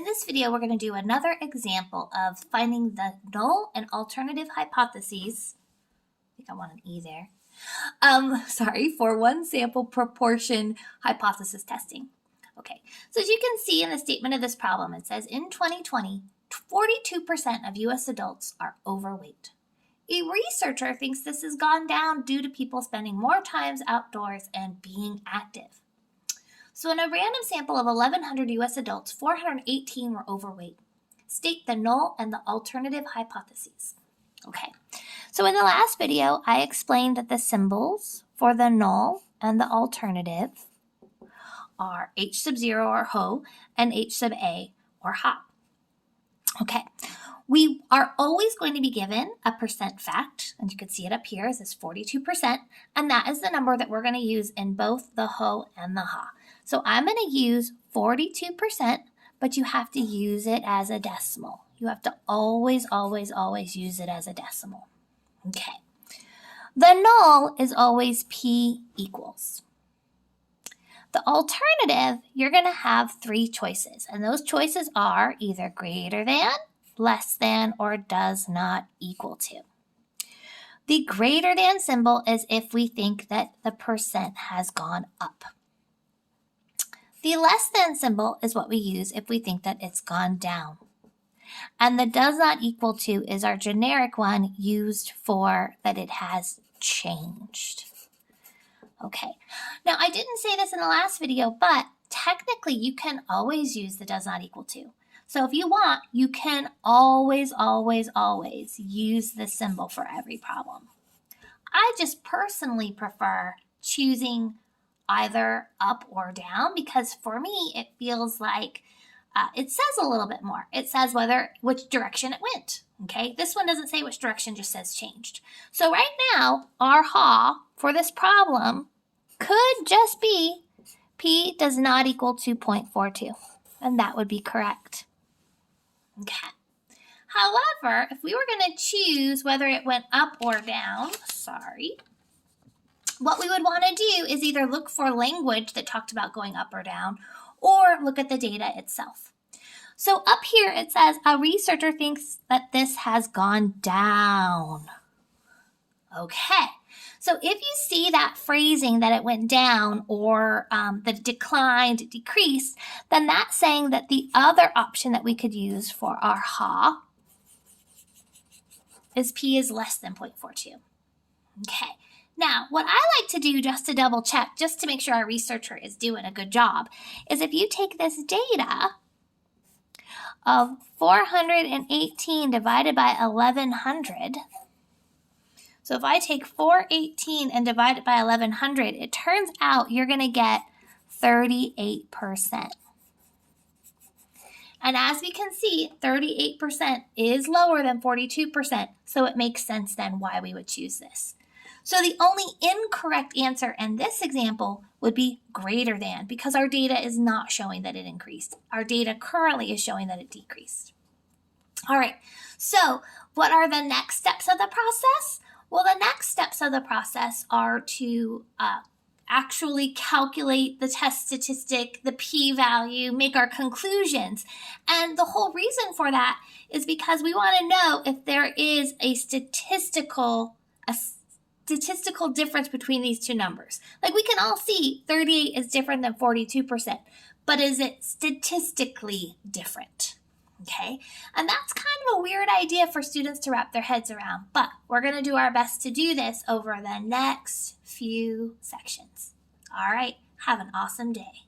in this video, we're going to do another example of finding the null and alternative hypotheses. I think I want an E there. For one sample proportion hypothesis testing. Okay, so as you can see in the statement of this problem, it says in 2020, 42% of US adults are overweight. A researcher thinks this has gone down due to people spending more time outdoors and being active. So in a random sample of 1,100 US adults, 418 were overweight. State the null and the alternative hypotheses. Okay, so in the last video, I explained that the symbols for the null and the alternative are H sub 0 or ho and H sub A or ha. Okay, we are always going to be given a percent fact, and you can see it up here, this is 42%, and that is the number that we're going to use in both the ho and the ha. So I'm going to use 42%, but you have to use it as a decimal. You have to always use it as a decimal. Okay. The null is always P equals. The alternative, you're going to have three choices, and those choices are either greater than, less than, or does not equal to. The greater than symbol is if we think that the percent has gone up. The less than symbol is what we use if we think that it's gone down. And the does not equal to is our generic one used for that it has changed. Okay, now I didn't say this in the last video, but technically you can always use the does not equal to. So if you want, you can always use this symbol for every problem. I just personally prefer choosing either up or down because for me, it feels like it says a little bit more. It says which direction it went. Okay, this one doesn't say which direction, just says changed. So right now, our ha for this problem could just be P does not equal to 0.42, and that would be correct. Okay. However, if we were going to choose whether it went up or down, what we would want to do is either look for language that talked about going up or down, or look at the data itself. So up here it says a researcher thinks that this has gone down. Okay, so if you see that phrasing that it went down or that it declined, decreased, then that's saying that the other option that we could use for our ha is P is less than 0.42. Okay. Now, what I like to do just to double check, just to make sure our researcher is doing a good job, is if you take this data of 418 divided by 1,100, so if I take 418 and divide it by 1,100, it turns out you're going to get 38%. And as we can see, 38% is lower than 42%, so it makes sense then why we would choose this. So the only incorrect answer in this example would be greater than because our data is not showing that it increased. Our data currently is showing that it decreased. All right, so what are the next steps of the process? Well, the next steps of the process are to actually calculate the test statistic, the p-value, make our conclusions. And the whole reason for that is because we want to know if there is a statistical difference between these two numbers. Like we can all see 38 is different than 42%, but is it statistically different? Okay, and that's kind of a weird idea for students to wrap their heads around, but we're going to do our best to do this over the next few sections. All right, have an awesome day.